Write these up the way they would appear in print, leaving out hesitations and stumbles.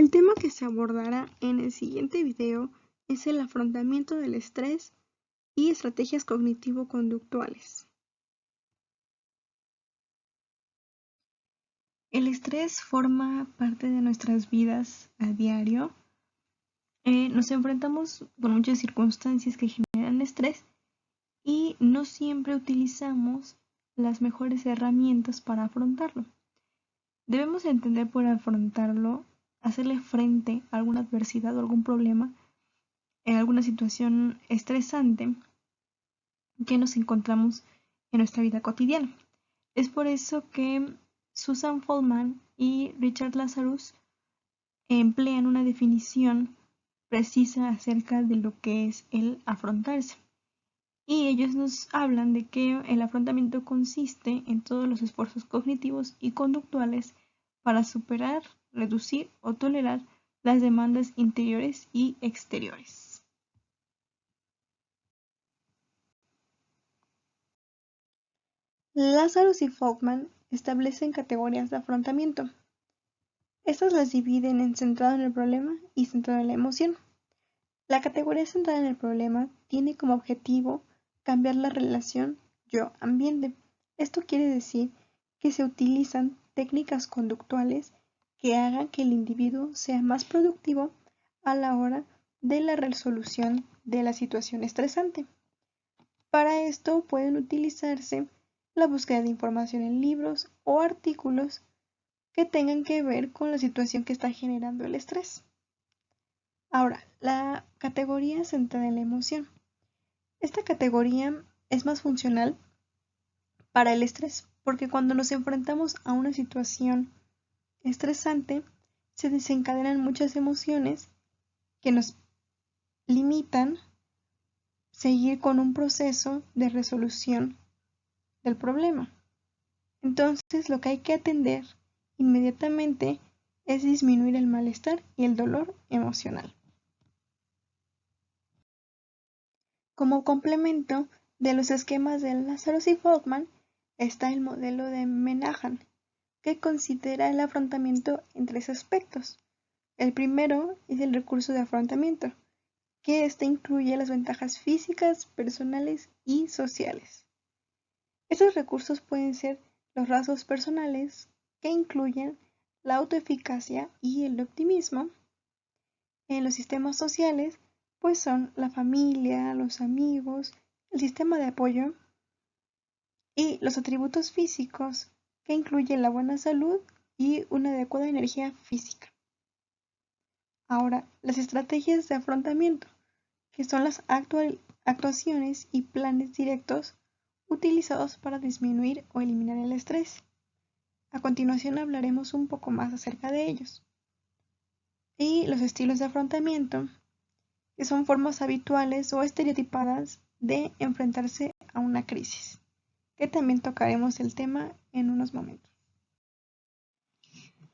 El tema que se abordará en el siguiente video es el afrontamiento del estrés y estrategias cognitivo-conductuales. El estrés forma parte de nuestras vidas a diario. Nos enfrentamos con muchas circunstancias que generan estrés y no siempre utilizamos las mejores herramientas para afrontarlo. Debemos entender por afrontarlo, hacerle frente a alguna adversidad o algún problema, en alguna situación estresante que nos encontramos en nuestra vida cotidiana. Es por eso que Susan Folkman y Richard Lazarus emplean una definición precisa acerca de lo que es el afrontarse. Y ellos nos hablan de que el afrontamiento consiste en todos los esfuerzos cognitivos y conductuales para superar, reducir o tolerar las demandas interiores y exteriores. Lazarus y Folkman establecen categorías de afrontamiento. Estas las dividen en centrado en el problema y centrado en la emoción. La categoría centrada en el problema tiene como objetivo cambiar la relación yo-ambiente. Esto quiere decir que se utilizan técnicas conductuales que hagan que el individuo sea más productivo a la hora de la resolución de la situación estresante. Para esto pueden utilizarse la búsqueda de información en libros o artículos que tengan que ver con la situación que está generando el estrés. Ahora, la categoría centrada en la emoción. Esta categoría es más funcional para el estrés, porque cuando nos enfrentamos a una situación estresante, se desencadenan muchas emociones que nos limitan seguir con un proceso de resolución del problema. Entonces, lo que hay que atender inmediatamente es disminuir el malestar y el dolor emocional. Como complemento de los esquemas de Lazarus y Folkman está el modelo de Menahan, que considera el afrontamiento en tres aspectos. El primero es el recurso de afrontamiento, que incluye las ventajas físicas, personales y sociales. Estos recursos pueden ser los rasgos personales, que incluyen la autoeficacia y el optimismo. En los sistemas sociales, pues son la familia, los amigos, el sistema de apoyo y los atributos físicos, que incluyen la buena salud y una adecuada energía física. Ahora, las estrategias de afrontamiento, que son las actuaciones y planes directos utilizados para disminuir o eliminar el estrés. A continuación hablaremos un poco más acerca de ellos. Y los estilos de afrontamiento, que son formas habituales o estereotipadas de enfrentarse a una crisis, que también tocaremos el tema en unos momentos.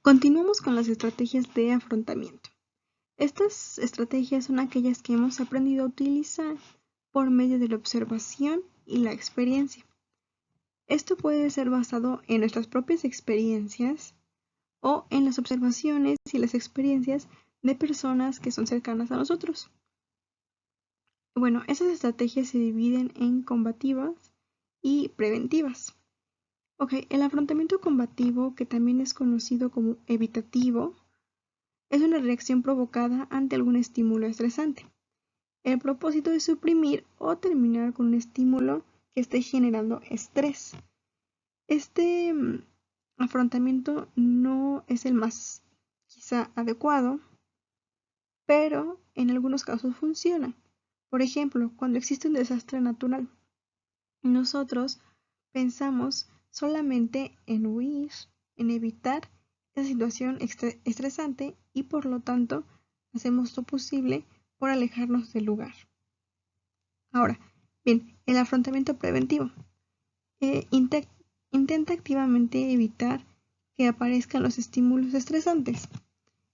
Continuamos con las estrategias de afrontamiento. Estas estrategias son aquellas que hemos aprendido a utilizar por medio de la observación y la experiencia. Esto puede ser basado en nuestras propias experiencias o en las observaciones y las experiencias de personas que son cercanas a nosotros. Bueno, esas estrategias se dividen en combativas y preventivas. El afrontamiento combativo, que también es conocido como evitativo, es una reacción provocada ante algún estímulo estresante. El propósito es suprimir o terminar con un estímulo que esté generando estrés. Este afrontamiento no es el más quizá adecuado, pero en algunos casos funciona. Por ejemplo, cuando existe un desastre natural, nosotros pensamos solamente en huir, en evitar esa situación estresante y por lo tanto hacemos lo posible por alejarnos del lugar. Ahora, bien, el afrontamiento preventivo intenta activamente evitar que aparezcan los estímulos estresantes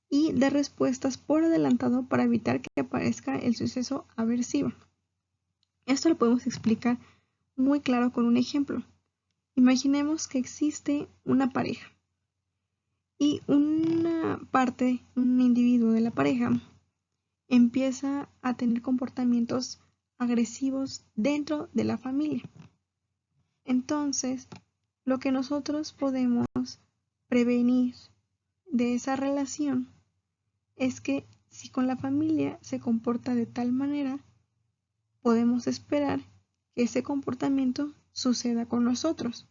y dar respuestas por adelantado para evitar que aparezca el suceso aversivo. Esto lo podemos explicar muy claro con un ejemplo. Imaginemos que existe una pareja y una parte, un individuo de la pareja, empieza a tener comportamientos agresivos dentro de la familia. Entonces, lo que nosotros podemos prevenir de esa relación es que si con la familia se comporta de tal manera, podemos esperar que ese comportamiento suceda con nosotros.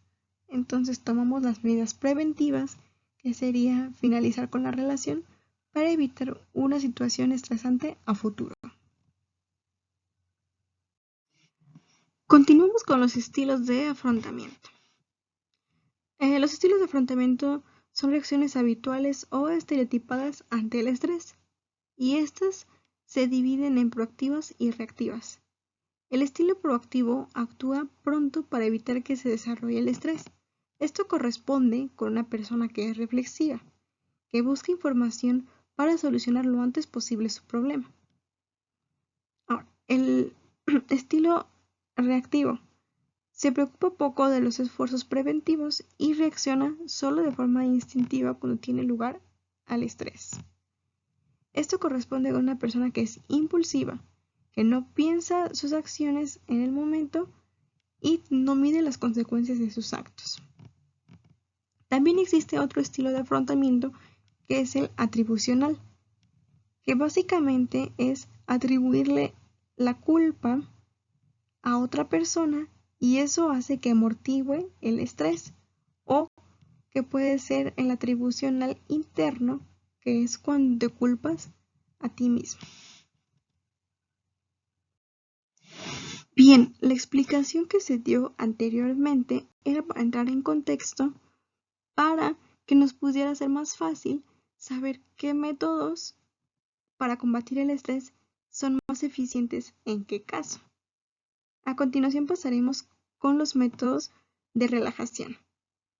Entonces tomamos las medidas preventivas, que sería finalizar con la relación para evitar una situación estresante a futuro. Continuamos con los estilos de afrontamiento. Los estilos de afrontamiento son reacciones habituales o estereotipadas ante el estrés, y estas se dividen en proactivas y reactivas. El estilo proactivo actúa pronto para evitar que se desarrolle el estrés. Esto corresponde con una persona que es reflexiva, que busca información para solucionar lo antes posible su problema. Ahora, el estilo reactivo se preocupa poco de los esfuerzos preventivos y reacciona solo de forma instintiva cuando tiene lugar al estrés. Esto corresponde con una persona que es impulsiva, que no piensa sus acciones en el momento y no mide las consecuencias de sus actos. También existe otro estilo de afrontamiento que es el atribucional, que básicamente es atribuirle la culpa a otra persona y eso hace que amortigüe el estrés, o que puede ser el atribucional interno, que es cuando te culpas a ti mismo. Bien, la explicación que se dio anteriormente era para entrar en contexto para que nos pudiera ser más fácil saber qué métodos para combatir el estrés son más eficientes en qué caso. A continuación pasaremos con los métodos de relajación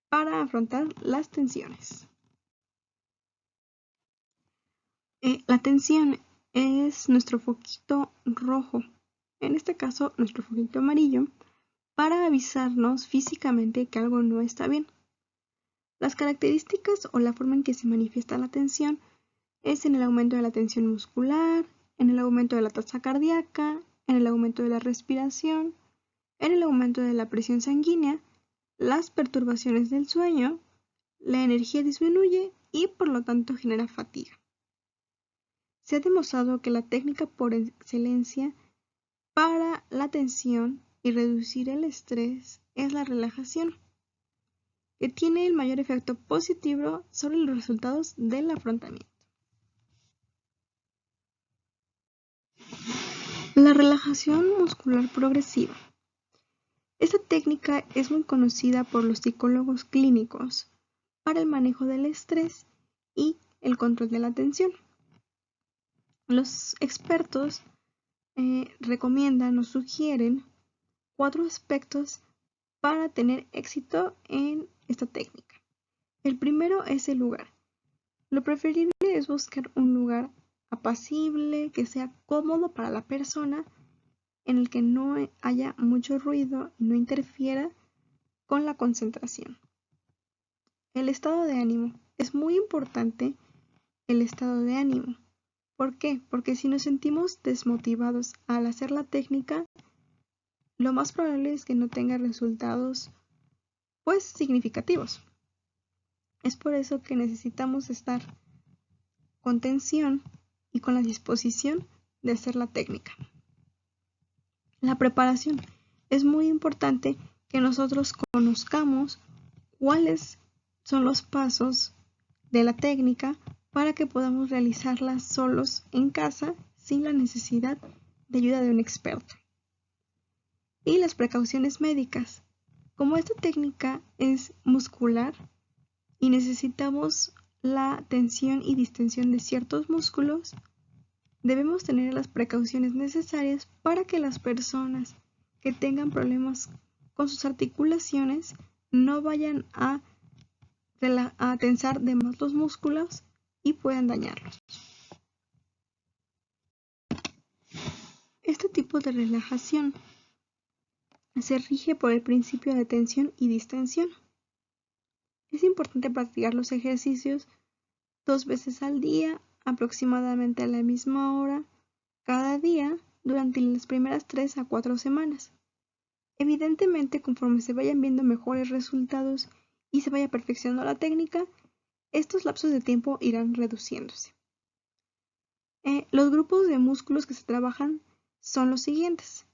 para afrontar las tensiones. La tensión es nuestro foquito rojo, en este caso nuestro foquito amarillo, para avisarnos físicamente que algo no está bien. Las características o la forma en que se manifiesta la tensión es en el aumento de la tensión muscular, en el aumento de la tasa cardíaca, en el aumento de la respiración, en el aumento de la presión sanguínea, las perturbaciones del sueño, la energía disminuye y por lo tanto genera fatiga. Se ha demostrado que la técnica por excelencia para la tensión y reducir el estrés es la relajación, que tiene el mayor efecto positivo sobre los resultados del afrontamiento. La relajación muscular progresiva. Esta técnica es muy conocida por los psicólogos clínicos para el manejo del estrés y el control de la tensión. Los expertos recomiendan o sugieren 4 aspectos para tener éxito en esta técnica. El primero es el lugar. Lo preferible es buscar un lugar apacible, que sea cómodo para la persona, en el que no haya mucho ruido y no interfiera con la concentración. El estado de ánimo. Es muy importante el estado de ánimo. ¿Por qué? Porque si nos sentimos desmotivados al hacer la técnica, lo más probable es que no tenga resultados significativos. Es por eso que necesitamos estar con tensión y con la disposición de hacer la técnica. La preparación. Es muy importante que nosotros conozcamos cuáles son los pasos de la técnica para que podamos realizarla solos en casa sin la necesidad de ayuda de un experto. Y las precauciones médicas. Como esta técnica es muscular y necesitamos la tensión y distensión de ciertos músculos, debemos tener las precauciones necesarias para que las personas que tengan problemas con sus articulaciones no vayan a tensar de más los músculos y puedan dañarlos. Este tipo de relajación se rige por el principio de tensión y distensión. Es importante practicar los ejercicios 2 veces al día, aproximadamente a la misma hora, cada día, durante las primeras 3 a 4 semanas. Evidentemente, conforme se vayan viendo mejores resultados y se vaya perfeccionando la técnica, estos lapsos de tiempo irán reduciéndose. Los grupos de músculos que se trabajan son los siguientes.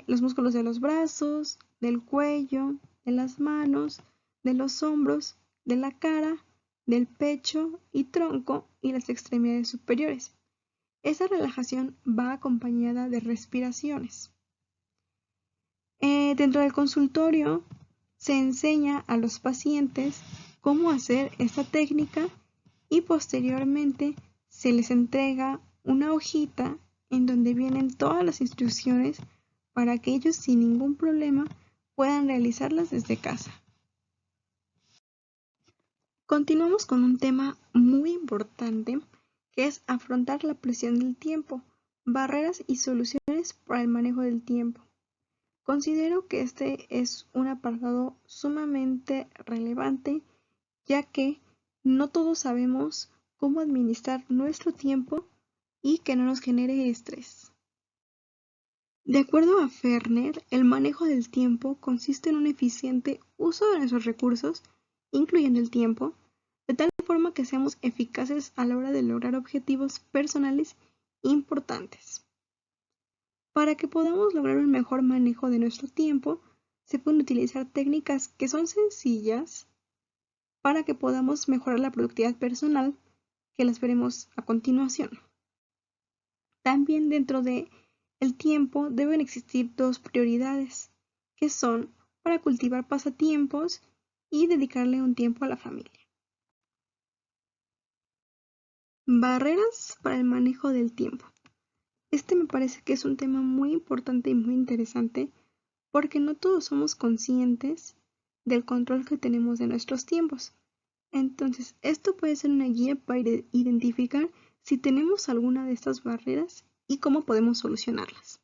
Los músculos de los brazos, del cuello, de las manos, de los hombros, de la cara, del pecho y tronco y las extremidades superiores. Esa relajación va acompañada de respiraciones. Dentro del consultorio se enseña a los pacientes cómo hacer esta técnica y posteriormente se les entrega una hojita en donde vienen todas las instrucciones para que ellos sin ningún problema puedan realizarlas desde casa. Continuamos con un tema muy importante que es afrontar la presión del tiempo, barreras y soluciones para el manejo del tiempo. Considero que este es un apartado sumamente relevante, ya que no todos sabemos cómo administrar nuestro tiempo y que no nos genere estrés. De acuerdo a Ferner, el manejo del tiempo consiste en un eficiente uso de nuestros recursos, incluyendo el tiempo, de tal forma que seamos eficaces a la hora de lograr objetivos personales importantes. Para que podamos lograr un mejor manejo de nuestro tiempo, se pueden utilizar técnicas que son sencillas para que podamos mejorar la productividad personal, que las veremos a continuación. También dentro de el tiempo deben existir 2 prioridades, que son para cultivar pasatiempos y dedicarle un tiempo a la familia. Barreras para el manejo del tiempo. Este me parece que es un tema muy importante y muy interesante porque no todos somos conscientes del control que tenemos de nuestros tiempos. Entonces, esto puede ser una guía para identificar si tenemos alguna de estas barreras y cómo podemos solucionarlas.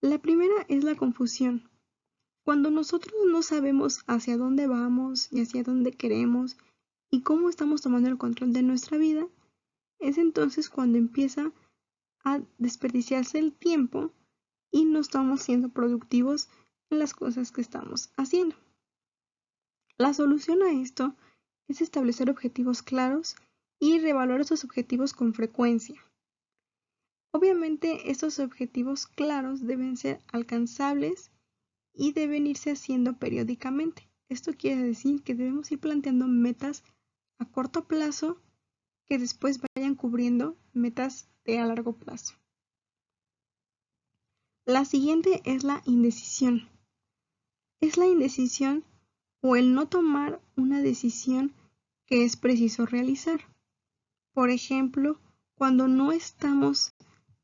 La primera es la confusión. Cuando nosotros no sabemos hacia dónde vamos y hacia dónde queremos y cómo estamos tomando el control de nuestra vida, es entonces cuando empieza a desperdiciarse el tiempo y no estamos siendo productivos en las cosas que estamos haciendo. La solución a esto es establecer objetivos claros y reevaluar esos objetivos con frecuencia. Obviamente, estos objetivos claros deben ser alcanzables y deben irse haciendo periódicamente. Esto quiere decir que debemos ir planteando metas a corto plazo que después vayan cubriendo metas de a largo plazo. La siguiente es la indecisión. Es la indecisión o el no tomar una decisión que es preciso realizar. Por ejemplo, cuando no estamos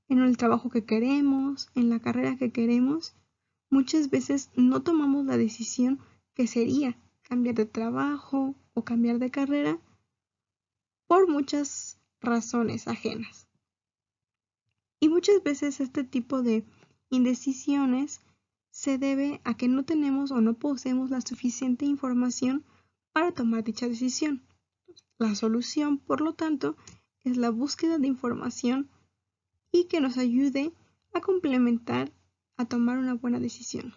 en el trabajo que queremos, en la carrera que queremos, muchas veces no tomamos la decisión que sería cambiar de trabajo o cambiar de carrera por muchas razones ajenas. Y muchas veces este tipo de indecisiones se debe a que no tenemos o no poseemos la suficiente información para tomar dicha decisión. La solución, por lo tanto, es la búsqueda de información y que nos ayude a complementar a tomar una buena decisión.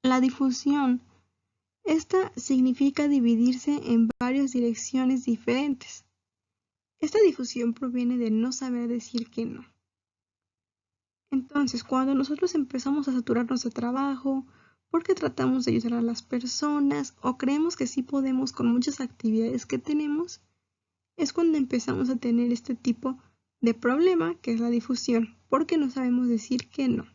La difusión. Esta significa dividirse en varias direcciones diferentes. Esta difusión proviene de no saber decir que no. Entonces, cuando nosotros empezamos a saturarnos de trabajo, porque tratamos de ayudar a las personas o creemos que sí podemos con muchas actividades que tenemos, es cuando empezamos a tener este tipo de problema que es la difusión, porque no sabemos decir que no.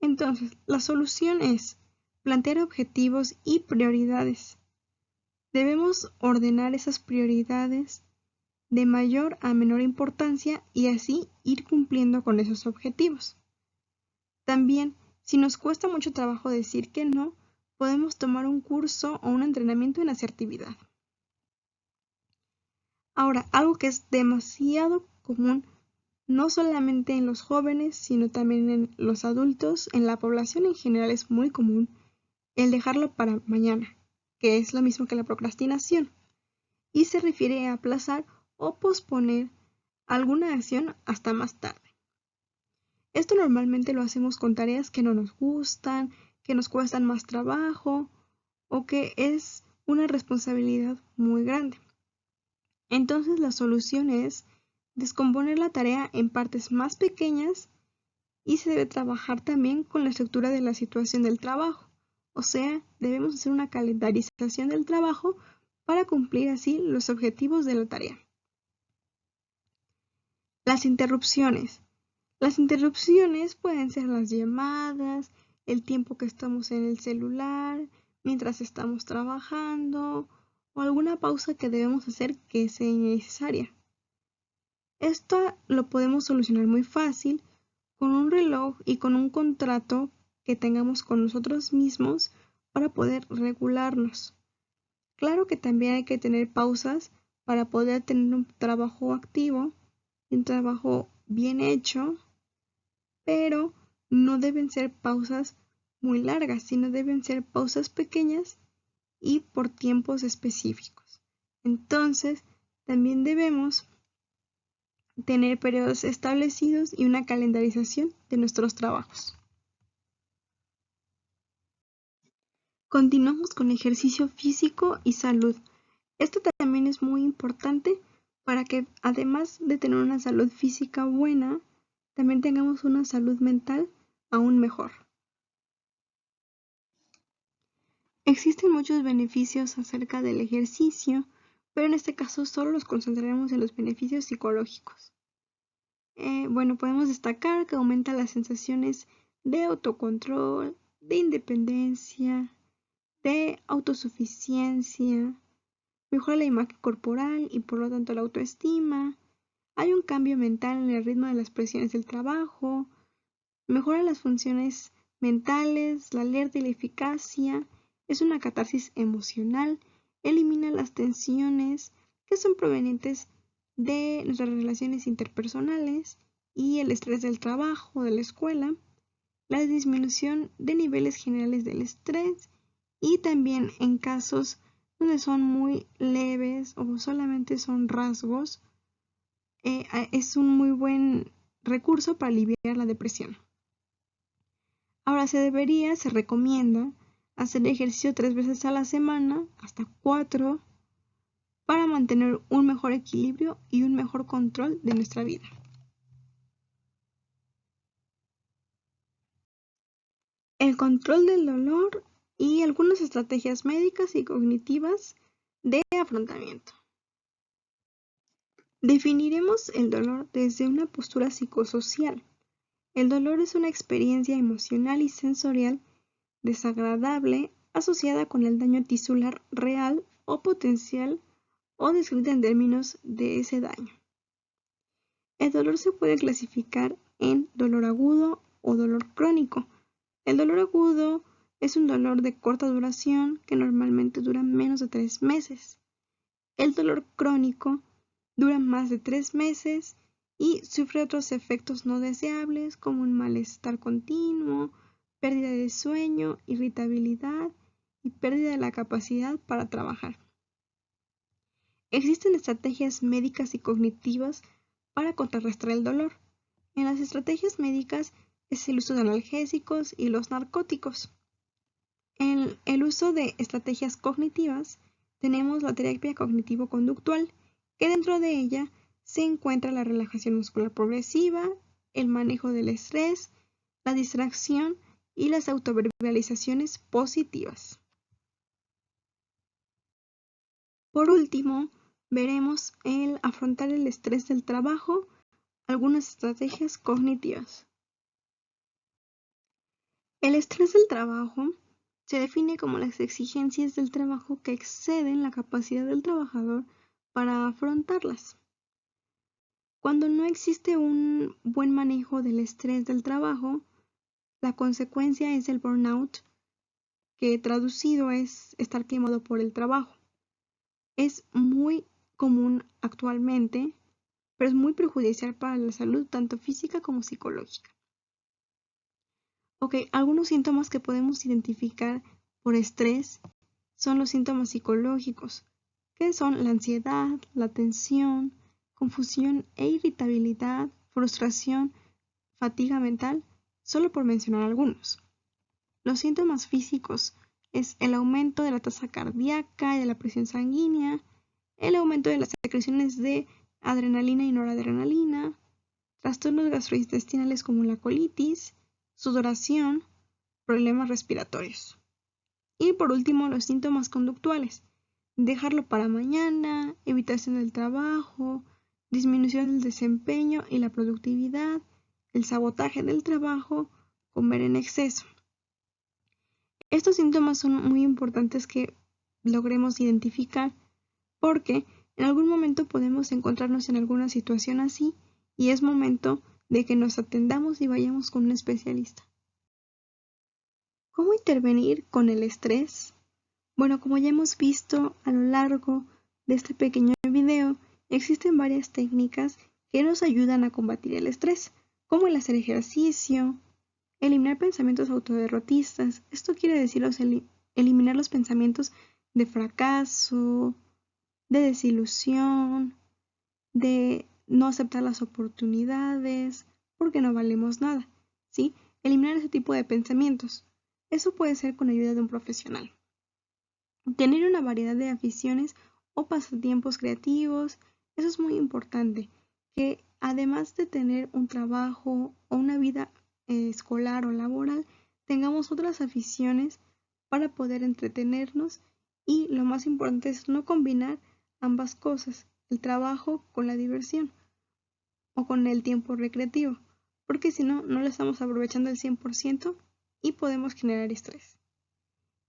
Entonces, la solución es plantear objetivos y prioridades. Debemos ordenar esas prioridades de mayor a menor importancia y así ir cumpliendo con esos objetivos. También, si nos cuesta mucho trabajo decir que no, podemos tomar un curso o un entrenamiento en asertividad. Ahora, algo que es demasiado común, no solamente en los jóvenes, sino también en los adultos, en la población en general es muy común, el dejarlo para mañana. que es lo mismo que la procrastinación, y se refiere a aplazar o posponer alguna acción hasta más tarde. Esto normalmente lo hacemos con tareas que no nos gustan, que nos cuestan más trabajo o que es una responsabilidad muy grande. Entonces la solución es descomponer la tarea en partes más pequeñas y se debe trabajar también con la estructura de la situación del trabajo. O sea, debemos hacer una calendarización del trabajo para cumplir así los objetivos de la tarea. Las interrupciones. Las interrupciones pueden ser las llamadas, el tiempo que estamos en el celular, mientras estamos trabajando o alguna pausa que debemos hacer que sea innecesaria. Esto lo podemos solucionar muy fácil con un reloj y con un contrato que tengamos con nosotros mismos para poder regularnos. Claro que también hay que tener pausas para poder tener un trabajo activo, un trabajo bien hecho, pero no deben ser pausas muy largas, sino deben ser pausas pequeñas y por tiempos específicos. Entonces, también debemos tener periodos establecidos y una calendarización de nuestros trabajos. Continuamos con ejercicio físico y salud. Esto también es muy importante para que, además de tener una salud física buena, también tengamos una salud mental aún mejor. Existen muchos beneficios acerca del ejercicio, pero en este caso solo los concentraremos en los beneficios psicológicos. Podemos destacar que aumenta las sensaciones de autocontrol, de independencia, de autosuficiencia, mejora la imagen corporal y por lo tanto la autoestima, hay un cambio mental en el ritmo de las presiones del trabajo, mejora las funciones mentales, la alerta y la eficacia, es una catarsis emocional, elimina las tensiones que son provenientes de nuestras relaciones interpersonales y el estrés del trabajo, de la escuela, la disminución de niveles generales del estrés y también en casos donde son muy leves o solamente son rasgos, es un muy buen recurso para aliviar la depresión. Ahora se recomienda hacer ejercicio 3 veces a la semana, hasta 4, para mantener un mejor equilibrio y un mejor control de nuestra vida. El control del dolor y algunas estrategias médicas y cognitivas de afrontamiento. Definiremos el dolor desde una postura psicosocial. El dolor es una experiencia emocional y sensorial desagradable asociada con el daño tisular real o potencial o descrita en términos de ese daño. El dolor se puede clasificar en dolor agudo o dolor crónico. El dolor agudo es un dolor de corta duración que normalmente dura menos de 3 meses. El dolor crónico dura más de 3 meses y sufre otros efectos no deseables como un malestar continuo, pérdida de sueño, irritabilidad y pérdida de la capacidad para trabajar. Existen estrategias médicas y cognitivas para contrarrestar el dolor. En las estrategias médicas es el uso de analgésicos y los narcóticos. En el uso de estrategias cognitivas tenemos la terapia cognitivo-conductual, que dentro de ella se encuentra la relajación muscular progresiva, el manejo del estrés, la distracción y las autoverbalizaciones positivas. Por último, veremos el afrontar el estrés del trabajo, algunas estrategias cognitivas. El estrés del trabajo se define como las exigencias del trabajo que exceden la capacidad del trabajador para afrontarlas. Cuando no existe un buen manejo del estrés del trabajo, la consecuencia es el burnout, que traducido es estar quemado por el trabajo. Es muy común actualmente, pero es muy perjudicial para la salud tanto física como psicológica. Algunos síntomas que podemos identificar por estrés son los síntomas psicológicos, que son la ansiedad, la tensión, confusión e irritabilidad, frustración, fatiga mental, solo por mencionar algunos. Los síntomas físicos es el aumento de la tasa cardíaca y de la presión sanguínea, el aumento de las secreciones de adrenalina y noradrenalina, trastornos gastrointestinales como la colitis, sudoración, problemas respiratorios. Y por último, los síntomas conductuales: dejarlo para mañana, evitación del trabajo, disminución del desempeño y la productividad, el sabotaje del trabajo, comer en exceso. Estos síntomas son muy importantes que logremos identificar porque en algún momento podemos encontrarnos en alguna situación así y es momento de que nos atendamos y vayamos con un especialista. ¿Cómo intervenir con el estrés? Bueno, como ya hemos visto a lo largo de este pequeño video, existen varias técnicas que nos ayudan a combatir el estrés, como el hacer ejercicio, eliminar pensamientos autoderrotistas. Esto quiere decir eliminar los pensamientos de fracaso, de desilusión, de no aceptar las oportunidades, porque no valemos nada, ¿sí? Eliminar ese tipo de pensamientos. Eso puede ser con ayuda de un profesional. Tener una variedad de aficiones o pasatiempos creativos, eso es muy importante, que además de tener un trabajo o una vida escolar o laboral, tengamos otras aficiones para poder entretenernos y lo más importante es no combinar ambas cosas, el trabajo con la diversión o con el tiempo recreativo, porque si no, no lo estamos aprovechando al 100% y podemos generar estrés.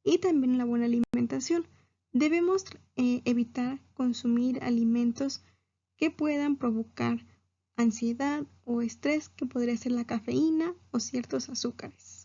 Y también la buena alimentación. Debemos evitar consumir alimentos que puedan provocar ansiedad o estrés, que podría ser la cafeína o ciertos azúcares.